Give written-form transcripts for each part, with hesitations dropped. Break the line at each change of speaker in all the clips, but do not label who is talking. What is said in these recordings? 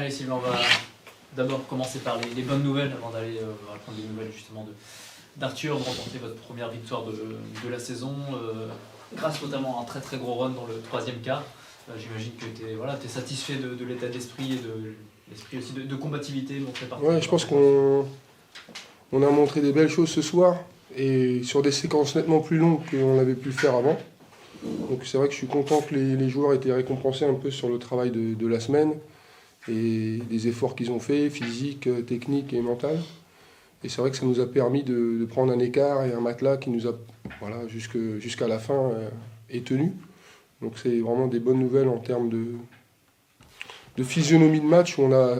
Thierry, Sylvain, on va d'abord commencer par les bonnes nouvelles avant d'aller prendre les nouvelles justement d'Arthur, de remporter votre première victoire de la saison, grâce notamment à un très très gros run dans le troisième quart. J'imagine que tu es satisfait de l'état d'esprit et de l'esprit aussi de combativité montré par.
Ouais, je pense qu'on a montré des belles choses ce soir et sur des séquences nettement plus longues qu'on avait pu le faire avant. Donc c'est vrai que je suis content que les joueurs aient été récompensés un peu sur le travail de la semaine et des efforts qu'ils ont faits, physiques, techniques et mentaux. Et c'est vrai que ça nous a permis de prendre un écart et un matelas qui nous a, voilà, jusqu'à la fin, est tenu. Donc c'est vraiment des bonnes nouvelles en termes de physionomie de match où on a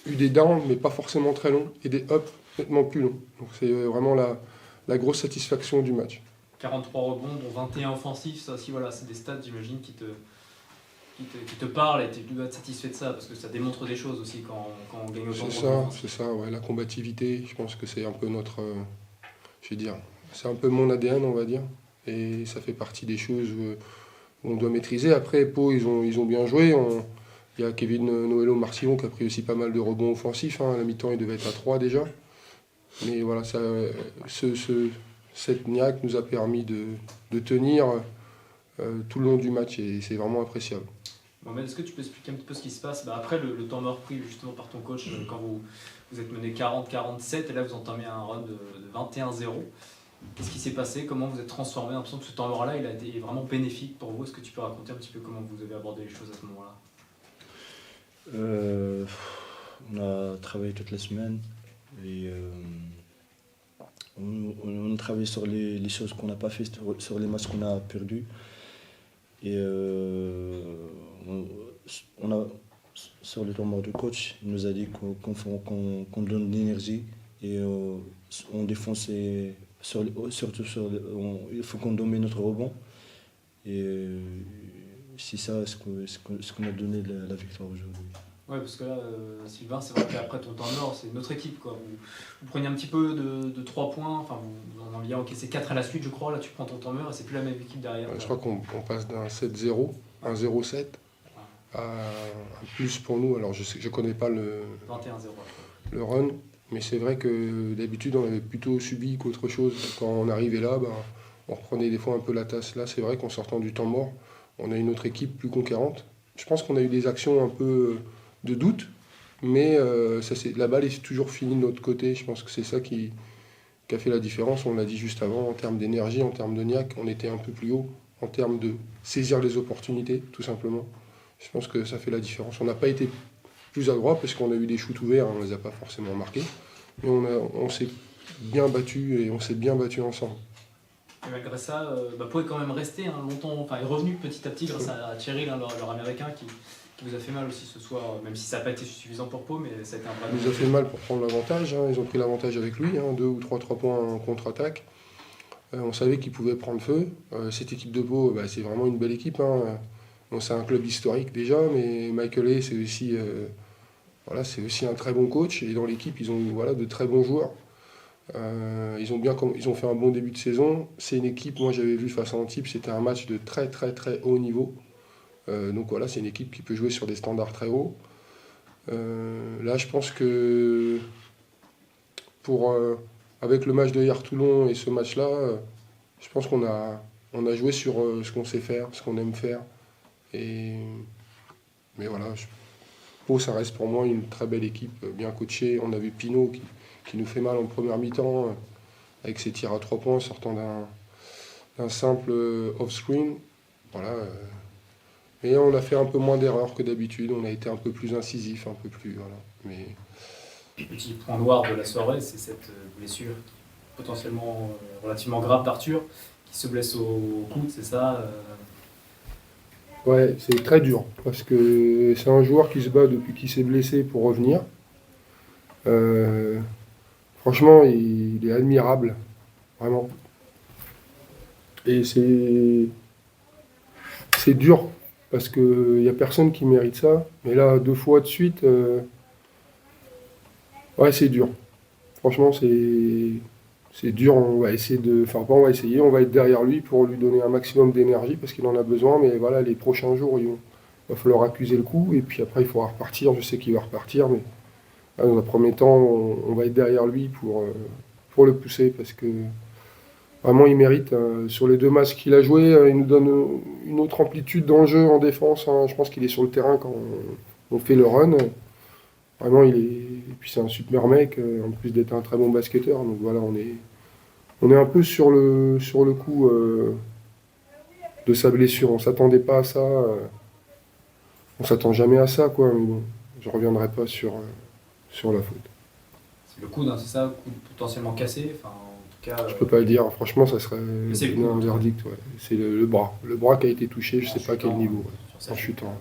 eu des downs mais pas forcément très longs et des ups nettement plus longs. Donc c'est vraiment la grosse satisfaction du match.
43 rebonds, dont 21 offensifs, ça aussi, voilà, c'est des stats, j'imagine, qui te parlent et tu dois être satisfait de ça, parce que ça démontre des choses aussi quand on gagne autant.
C'est ça, ouais, la combativité, je pense que c'est un peu notre, je vais dire, c'est un peu mon ADN, on va dire, et ça fait partie des choses où on doit maîtriser. Après, Pau, ils ont bien joué, il y a Kevin Noëlo-Marcillon qui a pris aussi pas mal de rebonds offensifs, hein. À la mi-temps, il devait être à 3 déjà, mais voilà, cette niaque nous a permis de tenir tout le long du match et c'est vraiment appréciable.
Mohamed, est-ce que tu peux expliquer un petit peu ce qui se passe après le temps mort pris justement par ton coach quand vous êtes mené 40-47 et là vous entamez un run de 21-0. Qu'est-ce qui s'est passé? Comment vous êtes transformé? J'ai l'impression que ce temps mort-là il a été vraiment bénéfique pour vous. Est-ce que tu peux raconter un petit peu comment vous avez abordé les choses à ce moment-là?
On a travaillé toute la semaine et on a travaillé sur les choses qu'on n'a pas fait, sur les matchs qu'on a perdus. Et on a, sur le temps mort du coach, il nous a dit qu'on donne de l'énergie et on défonce surtout il faut qu'on domine notre rebond. Et c'est ça ce qu'on a donné la victoire aujourd'hui.
Ouais, parce que là, Sylvain, c'est vrai qu'après ton temps mort, c'est notre équipe, quoi. Vous preniez un petit peu de 3 points, enfin, vous en aviez encaissé 4 à la suite, je crois. Là, tu prends ton temps mort et c'est plus la même équipe derrière.
Je crois qu'on passe d'un 7-0, un 0-7, à un plus pour nous. Alors, je connais pas le
21-0.
Le run, mais c'est vrai que d'habitude, on avait plutôt subi qu'autre chose. Quand on arrivait là, on reprenait des fois un peu la tasse. Là, c'est vrai qu'en sortant du temps mort, on a une autre équipe plus conquérante. Je pense qu'on a eu des actions un peu de doute, mais la balle est toujours finie de notre côté. Je pense que c'est ça qui a fait la différence. On l'a dit juste avant, en termes d'énergie, en termes de niaque, on était un peu plus haut, en termes de saisir les opportunités, tout simplement. Je pense que ça fait la différence. On n'a pas été plus adroit parce qu'on a eu des shoots ouverts, on ne les a pas forcément marqués, mais on s'est bien battu et on s'est bien battu ensemble.
Et malgré ça, Pau est quand même resté longtemps, enfin est revenu petit à petit grâce à Thierry, leur américain, qui vous a fait mal aussi ce soir, même si ça n'a pas été suffisant pour Pau, mais ça a été un vrai.
Il nous a fait mal pour prendre l'avantage, hein. Ils ont pris l'avantage avec lui, 2 ou 3 points en contre-attaque. On savait qu'il pouvait prendre feu. Cette équipe de Pau, c'est vraiment une belle équipe, hein. Bon, c'est un club historique déjà, mais Michael Hay, c'est aussi un très bon coach. Et dans l'équipe, ils ont de très bons joueurs. Ils ont fait un bon début de saison. C'est une équipe, moi j'avais vu face à Antibes, c'était un match de très très très haut niveau. Donc voilà, c'est une équipe qui peut jouer sur des standards très hauts. Là, je pense que avec le match de hier Toulon et ce match-là, je pense qu'on a joué sur ce qu'on sait faire, ce qu'on aime faire. Mais voilà, Pau, ça reste pour moi une très belle équipe, bien coachée. On a vu Pinot qui nous fait mal en première mi-temps, avec ses tirs à 3 points sortant d'un simple off-screen. Voilà. Mais on a fait un peu moins d'erreurs que d'habitude, on a été un peu plus incisif, un peu plus. Voilà. Mais...
Petit point noir de la soirée, c'est cette blessure potentiellement relativement grave d'Arthur, qui se blesse au coude, c'est ça?
Ouais, c'est très dur, parce que c'est un joueur qui se bat depuis qu'il s'est blessé pour revenir. Franchement, il est admirable, vraiment. Et c'est dur, parce qu'il n'y a personne qui mérite ça. Mais là, 2 fois de suite, ouais, c'est dur. Franchement, c'est dur. On va essayer on va être derrière lui pour lui donner un maximum d'énergie, parce qu'il en a besoin. Mais voilà, les prochains jours, Il va falloir accuser le coup et puis après il faudra repartir. Je sais qu'il va repartir, mais là, dans un premier temps, on va être derrière lui pour le pousser parce que vraiment il mérite. Sur les 2 matchs qu'il a joués, il nous donne une autre amplitude dans le jeu en défense. Je pense qu'il est sur le terrain quand on fait le run. Vraiment, et puis c'est un super mec, en plus d'être un très bon basketteur. Donc voilà, on est un peu sur le coup de sa blessure. On s'attendait pas à ça. On s'attend jamais à ça, quoi. Mais bon, je reviendrai pas sur la faute.
C'est le coude, hein, c'est ça, coude potentiellement cassé. Enfin, en tout cas,
Je peux pas le dire. Franchement, ça serait
c'est le
donner
coup.
un verdict. Ouais. C'est le bras. Le bras qui a été touché, je sais pas à quel niveau,
sur
en
cette-
chutant.